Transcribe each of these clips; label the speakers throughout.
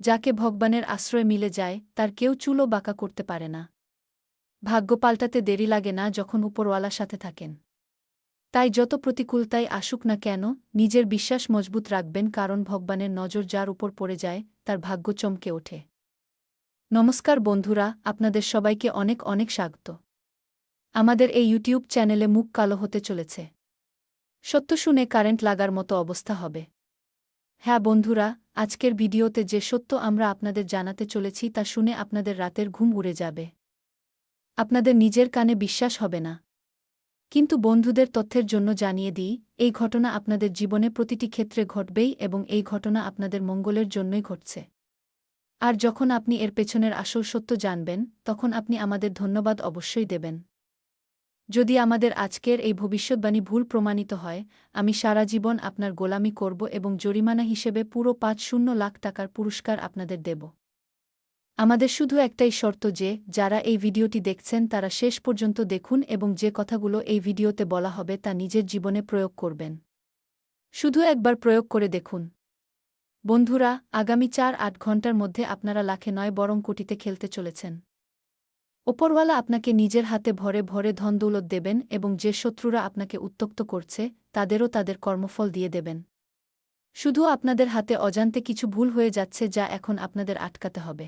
Speaker 1: যাকে ভগবানের আশ্রয় মিলে যায় তার কেউ চুলও বাঁকা করতে পারে না। ভাগ্য পাল্টাতে দেরি লাগে না যখন উপরওয়ালার সাথে থাকেন। তাই যত প্রতিকূলতাই আসুক না কেন, নিজের বিশ্বাস মজবুত রাখবেন, কারণ ভগবানের নজর যার উপর পড়ে যায় তার ভাগ্য চমকে ওঠে। নমস্কার বন্ধুরা, আপনাদের সবাইকে অনেক অনেক স্বাগত। আমাদের এই ইউটিউব চ্যানেলে মুখ কালো হতে চলেছে। সত্য শুনে কারেন্ট লাগার মতো অবস্থা হবে। হ্যাঁ বন্ধুরা, আজকের ভিডিওতে যে সত্য আমরা আপনাদের জানাতে চলেছি তা শুনে আপনাদের রাতের ঘুম উড়ে যাবে। আপনাদের নিজের কানে বিশ্বাস হবে না। কিন্তু বন্ধুদের তথ্যের জন্য জানিয়ে দিই, এই ঘটনা আপনাদের জীবনে প্রতিটি ক্ষেত্রে ঘটবেই এবং এই ঘটনা আপনাদের মঙ্গলের জন্যই ঘটছে। আর যখন আপনি এর পেছনের আসল সত্য জানবেন, তখন আপনি আমাদের ধন্যবাদ অবশ্যই দেবেন। যদি আমাদের আজকের এই ভবিষ্যদ্বাণী ভুল প্রমাণিত হয়, আমি সারা জীবন আপনার গোলামি করব এবং জরিমানা হিসেবে পুরো ৫-০ লাখ টাকার পুরস্কার আপনাদের দেব। আমাদের শুধু একটাই শর্ত যে, যারা এই ভিডিওটি দেখছেন তারা শেষ পর্যন্ত দেখুন এবং যে কথাগুলো এই ভিডিওতে বলা হবে তা নিজের জীবনে প্রয়োগ করবেন। শুধু একবার প্রয়োগ করে দেখুন। বন্ধুরা, আগামী ৪-৮ ঘণ্টার মধ্যে আপনারা লাখে নয় বরং কোটিতে খেলতে চলেছেন। ওপরওয়ালা আপনাকে নিজের হাতে ভরে ভরে ধনদৌলত দেবেন এবং যে শত্রুরা আপনাকে উত্ত্যক্ত করছে তাদেরও তাদের কর্মফল দিয়ে দেবেন। শুধু আপনাদের হাতে অজান্তে কিছু ভুল হয়ে যাচ্ছে যা এখন আপনাদের আটকাতে হবে।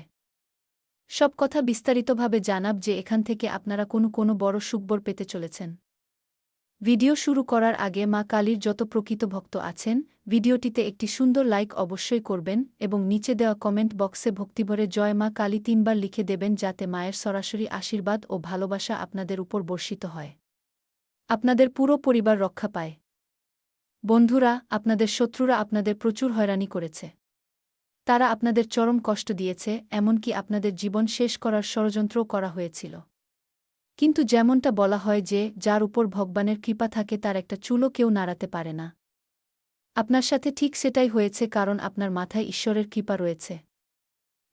Speaker 1: সব কথা বিস্তারিতভাবে জানাব যে এখান থেকে আপনারা কোনো বড় সুখবর পেতে চলেছেন। ভিডিও শুরু করার আগে মা কালীর যত প্রকৃত ভক্ত আছেন, ভিডিওটিতে একটি সুন্দর লাইক অবশ্যই করবেন এবং নিচে দেওয়া কমেন্ট বক্সে ভক্তিভরে জয় মা কালী ৩ বার লিখে দেবেন যাতে মায়ের সরাসরি আশীর্বাদ ও ভালোবাসা আপনাদের উপর বর্ষিত হয়। আপনাদের পুরো পরিবার রক্ষা পায়। বন্ধুরা, আপনাদের শত্রুরা আপনাদের প্রচুর হয়রানি করেছে। তারা আপনাদের চরম কষ্ট দিয়েছে, এমনকি আপনাদের জীবন শেষ করার ষড়যন্ত্রও করা হয়েছিল। কিন্তু যেমনটা বলা হয় যে, যার উপর ভগবানের কৃপা থাকে তার একটা চুলও কেউ নাড়াতে পারে না। আপনার সাথে ঠিক সেটাই হয়েছে, কারণ আপনার মাথায় ঈশ্বরের কৃপা রয়েছে।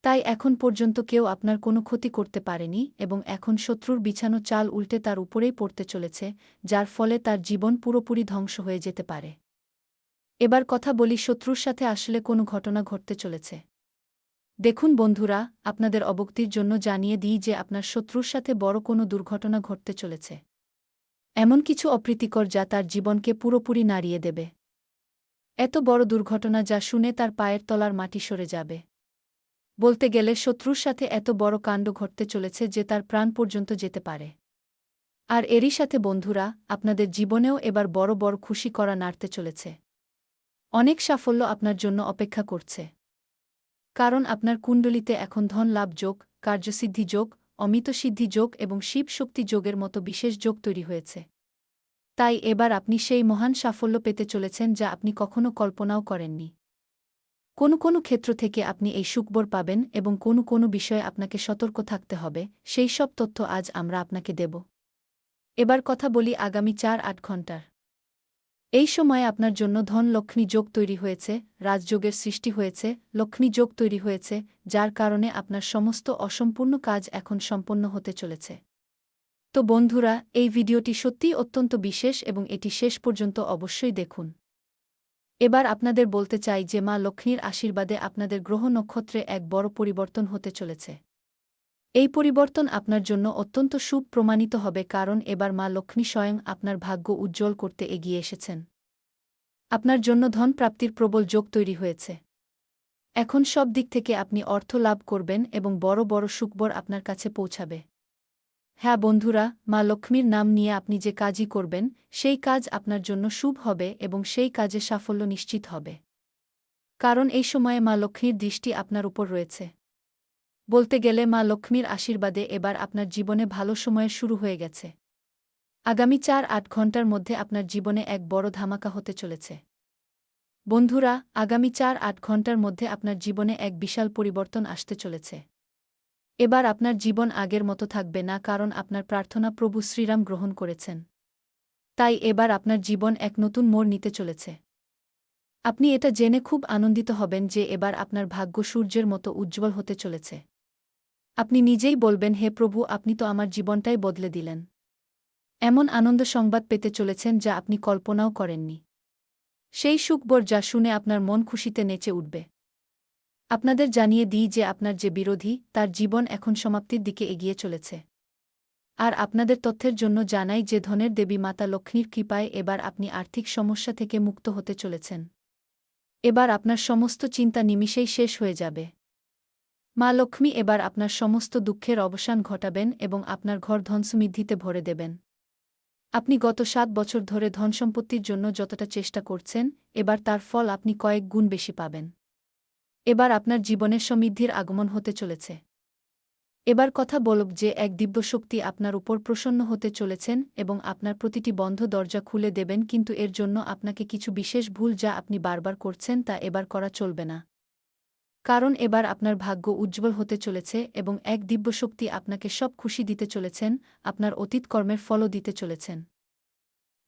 Speaker 1: তাই এখন পর্যন্ত কেউ আপনার কোনো ক্ষতি করতে পারেনি এবং এখন শত্রুর বিছানো চাল উল্টে তার উপরেই পড়তে চলেছে, যার ফলে তার জীবন পুরোপুরি ধ্বংস হয়ে যেতে পারে। এবার কথা বলি শত্রুর সাথে আসলে কোনো ঘটনা ঘটতে চলেছে। দেখুন বন্ধুরা, আপনাদের অবগতির জন্য জানিয়ে দিই যে আপনার শত্রুর সাথে বড় কোনো দুর্ঘটনা ঘটতে চলেছে। এমন কিছু অপ্রীতিকর যা তার জীবনকে পুরোপুরি নাড়িয়ে দেবে। এত বড় দুর্ঘটনা যা শুনে তার পায়ের তলার মাটি সরে যাবে। বলতে গেলে শত্রুর সাথে এত বড় কাণ্ড ঘটতে চলেছে যে তার প্রাণ পর্যন্ত যেতে পারে। আর এরই সাথে বন্ধুরা, আপনাদের জীবনেও এবার বড় বড় খুশি করা নাড়তে চলেছে। অনেক সাফল্য আপনার জন্য অপেক্ষা করছে। কারণ আপনার কুণ্ডলিতে এখন ধন লাভ যোগ, কার্যসিদ্ধি যোগ, অমিত সিদ্ধি যোগ এবং শিব শক্তি যোগের মতো বিশেষ যোগ তৈরি হয়েছে। তাই এবার আপনি সেই মহান সাফল্য পেতে চলেছেন যা আপনি কখনো কল্পনাও করেননি। কোনো ক্ষেত্র থেকে আপনি এই সুখবর পাবেন এবং কোনো বিষয়ে আপনাকে সতর্ক থাকতে হবে, সেই সব তথ্য আজ আমরা আপনাকে দেব। এবার কথা বলি আগামী ৪-৮ ঘণ্টার। এই সময়ে আপনার জন্য ধন লক্ষ্মী যোগ তৈরি হয়েছে, রাজযোগের সৃষ্টি হয়েছে, লক্ষ্মী যোগ তৈরি হয়েছে, যার কারণে আপনার সমস্ত অসম্পূর্ণ কাজ এখন সম্পন্ন হতে চলেছে। তো বন্ধুরা, এই ভিডিওটি সত্যিই অত্যন্ত বিশেষ এবং এটি শেষ পর্যন্ত অবশ্যই দেখুন। এবার আপনাদের বলতে চাই যে মা লক্ষ্মীর আশীর্বাদে আপনাদের গ্রহ নক্ষত্রে এক বড় পরিবর্তন হতে চলেছে। এই পরিবর্তন আপনার জন্য অত্যন্ত শুভ প্রমাণিত হবে, কারণ এবার মা লক্ষ্মী স্বয়ং আপনার ভাগ্য উজ্জ্বল করতে এগিয়ে এসেছেন। আপনার জন্য ধন প্রাপ্তির প্রবল যোগ তৈরি হয়েছে। এখন সব দিক থেকে আপনি অর্থ লাভ করবেন এবং বড় বড় সুখবর আপনার কাছে পৌঁছাবে। হ্যাঁ বন্ধুরা, মা লক্ষ্মীর নাম নিয়ে আপনি যে কাজই করবেন, সেই কাজ আপনার জন্য শুভ হবে এবং সেই কাজে সাফল্য নিশ্চিত হবে। কারণ এই সময়ে মা লক্ষ্মীর দৃষ্টি আপনার উপর রয়েছে। বলতে গেলে মা লক্ষ্মীর আশীর্বাদে এবার আপনার জীবনে ভালো সময় শুরু হয়ে গেছে। আগামী ৪-৮ ঘণ্টার মধ্যে আপনার জীবনে এক বড় ধামাকা হতে চলেছে। বন্ধুরা, আগামী ৪-৮ ঘণ্টার মধ্যে আপনার জীবনে এক বিশাল পরিবর্তন আসতে চলেছে। এবার আপনার জীবন আগের মতো থাকবে না, কারণ আপনার প্রার্থনা প্রভু শ্রীরাম গ্রহণ করেছেন। তাই এবার আপনার জীবন এক নতুন মোড় নিতে চলেছে। আপনি এটা জেনে খুব আনন্দিত হবেন যে এবার আপনার ভাগ্য সূর্যের মতো উজ্জ্বল হতে চলেছে। আপনি নিজেই বলবেন, হে প্রভু, আপনি তো আমার জীবনটাই বদলে দিলেন। এমন আনন্দ সংবাদ পেতে চলেছেন যা আপনি কল্পনাও করেননি। সেই সুখবর যা শুনে আপনার মন খুশিতে নেচে উঠবে। আপনাদের জানিয়ে দিই যে আপনার যে বিরোধী তার জীবন এখন সমাপ্তির দিকে এগিয়ে চলেছে। আর আপনাদের তথ্যের জন্য জানাই যে ধনের দেবী মাতা লক্ষ্মীর কৃপায় এবার আপনি আর্থিক সমস্যা থেকে মুক্ত হতে চলেছেন। এবার আপনার সমস্ত চিন্তা নিমিষেই শেষ হয়ে যাবে। মা লক্ষ্মী এবার আপনার সমস্ত দুঃখের অবসান ঘটাবেন এবং আপনার ঘর ধনসমৃদ্ধিতে ভরে দেবেন। আপনি গত 7 বছর ধরে ধনসম্পত্তির জন্য যতটা চেষ্টা করছেন, এবার তার ফল আপনি কয়েক গুণ বেশি পাবেন। এবার আপনার জীবনে সমৃদ্ধির আগমন হতে চলেছে। এবার কথা বলব যে এক দিব্যশক্তি আপনার উপর প্রসন্ন হতে চলেছেন এবং আপনার প্রতিটি বন্ধ দরজা খুলে দেবেন, কিন্তু এর জন্য আপনাকে কিছু বিশেষ ভুল যা আপনি বারবার করছেন তা এবার করা চলবে না। কারণ এবার আপনার ভাগ্য উজ্জ্বল হতে চলেছে এবং এক দিব্যশক্তি আপনাকে সব খুশি দিতে চলেছেন, আপনার অতীত কর্মের ফলও দিতে চলেছেন।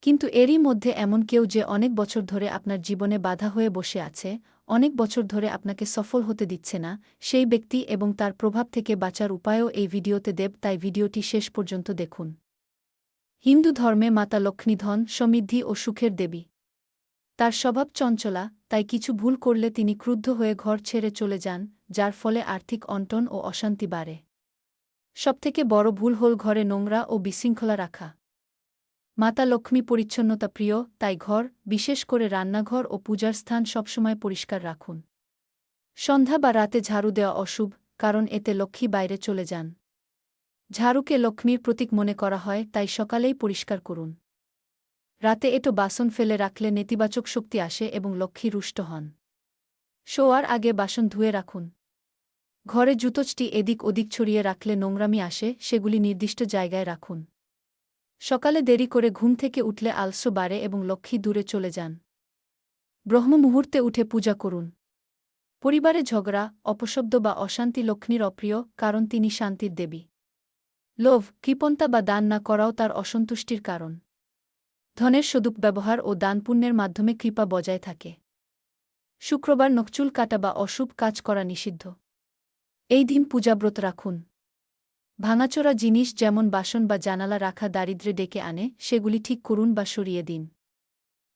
Speaker 1: কিন্তু এরই মধ্যে এমন কেউ যে অনেক বছর ধরে আপনার জীবনে বাধা হয়ে বসে আছে, অনেক বছর ধরে আপনাকে সফল হতে দিচ্ছে না, সেই ব্যক্তি এবং তার প্রভাব থেকে বাঁচার উপায়ও এই ভিডিওতে দেব, তাই ভিডিওটি শেষ পর্যন্ত দেখুন। হিন্দু ধর্মে মাতা লক্ষ্মী ধন, সমৃদ্ধি ও সুখের দেবী। তার স্বভাব চঞ্চলা, তাই কিছু ভুল করলে তিনি ক্রুদ্ধ হয়ে ঘর ছেড়ে চলে যান, যার ফলে আর্থিক অনটন ও অশান্তি বাড়ে। সবথেকে বড় ভুল হল ঘরে নোংরা ও বিশৃঙ্খলা রাখা। মাতা লক্ষ্মী পরিচ্ছন্নতা প্রিয়, তাই ঘর, বিশেষ করে রান্নাঘর ও পূজার স্থান সবসময় পরিষ্কার রাখুন। সন্ধ্যা বা রাতে ঝাড়ু দেওয়া অশুভ, কারণ এতে লক্ষ্মী বাইরে চলে যান। ঝাড়ুকে লক্ষ্মীর প্রতীক মনে করা হয়, তাই সকালেই পরিষ্কার করুন। রাতে এটো বাসন ফেলে রাখলে নেতিবাচক শক্তি আসে এবং লক্ষ্মী রুষ্ট হন। শোয়ার আগে বাসন ধুয়ে রাখুন। ঘরে জুতোচটি এদিক ওদিক ছড়িয়ে রাখলে নোংরামি আসে, সেগুলি নির্দিষ্ট জায়গায় রাখুন। সকালে দেরি করে ঘুম থেকে উঠলে আলস্য বাড়ে এবং লক্ষ্মী দূরে চলে যান। ব্রহ্ম মুহূর্তে উঠে পূজা করুন। পরিবারে ঝগড়া, অপশব্দ বা অশান্তি লক্ষ্মীর অপ্রিয়, কারণ তিনি শান্তির দেবী। লোভ, কৃপণতা বা দান না করাও তার অসন্তুষ্টির কারণ। ধনের সদুপব্যবহার ও দানপুণ্যের মাধ্যমে কৃপা বজায় থাকে। শুক্রবার নখচুল কাটা বা অশুভ কাজ করা নিষিদ্ধ। এই দিন পূজাব্রত রাখুন। ভাঙাচোরা জিনিস যেমন বাসন বা জানালা রাখা দারিদ্র্যে ডেকে আনে, সেগুলি ঠিক করুন বা সরিয়ে দিন।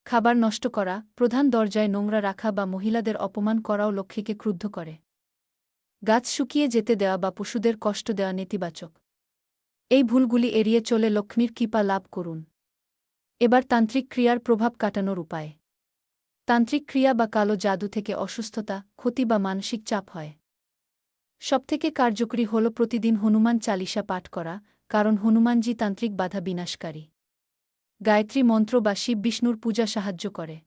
Speaker 1: খাবার নষ্ট করা, প্রধান দরজায় নোংরা রাখা বা মহিলাদের অপমান করাও লক্ষ্মীকে ক্রুদ্ধ করে। গাছ শুকিয়ে যেতে দেওয়া বা পশুদের কষ্ট দেওয়া নেতিবাচক। এই ভুলগুলি এড়িয়ে চলে লক্ষ্মীর কৃপা লাভ করুন। এবার তান্ত্রিক ক্রিয়ার প্রভাব কাটানোর উপায়। তান্ত্রিক ক্রিয়া বা কালো জাদু থেকে অসুস্থতা, ক্ষতি বা মানসিক চাপ হয়। সবথেকে কার্যকরী হল প্রতিদিন হনুমান চালিসা পাঠ করা, কারণ হনুমানজি তান্ত্রিক বাধা বিনাশকারী। গায়ত্রী মন্ত্র বা শিব বিষ্ণুর পূজা সাহায্য করে।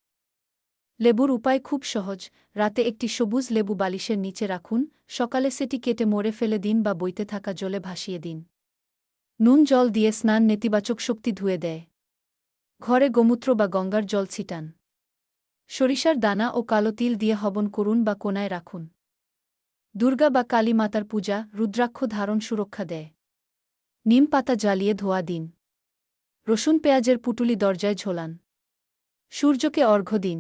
Speaker 1: লেবুর উপায় খুব সহজ, রাতে একটি সবুজ লেবু বালিশের নিচে রাখুন, সকালে সেটি কেটে মরে ফেলে দিন বা বইতে থাকা জলে ভাসিয়ে দিন। নুন জল দিয়ে স্নান নেতিবাচক শক্তি ধুয়ে দেয়। ঘরে গোমূত্র বা গঙ্গার জল ছিটান। সরিষার দানা ও কালো তিল দিয়ে হবন করুন বা কোনায় রাখুন। দুর্গা বা কালী মাতার পূজা, রুদ্রাক্ষ ধারণ সুরক্ষা দেয়। নিম পাতা জ্বালিয়ে ধোয়া দিন। রসুন পেঁয়াজের পুটুলি দরজায় ঝোলান। সূর্যকে অর্ঘ্য দিন।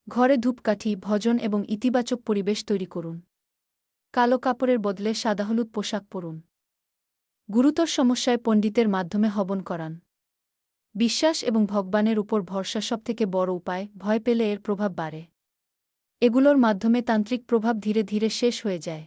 Speaker 1: ঘরে ধূপকাঠি, ভজন এবং ইতিবাচক পরিবেশ তৈরি করুন। কালো কাপড়ের বদলে সাদাহলুদ পোশাক পরুন। গুরুতর সমস্যায় পণ্ডিতের মাধ্যমে হবন করান। বিশ্বাস এবং ভগবানের উপর ভরসা সবথেকে বড় উপায়, ভয় পেলে এর প্রভাব বাড়ে। এগুলোর মাধ্যমে তান্ত্রিক প্রভাব ধীরে ধীরে শেষ হয়ে যায়।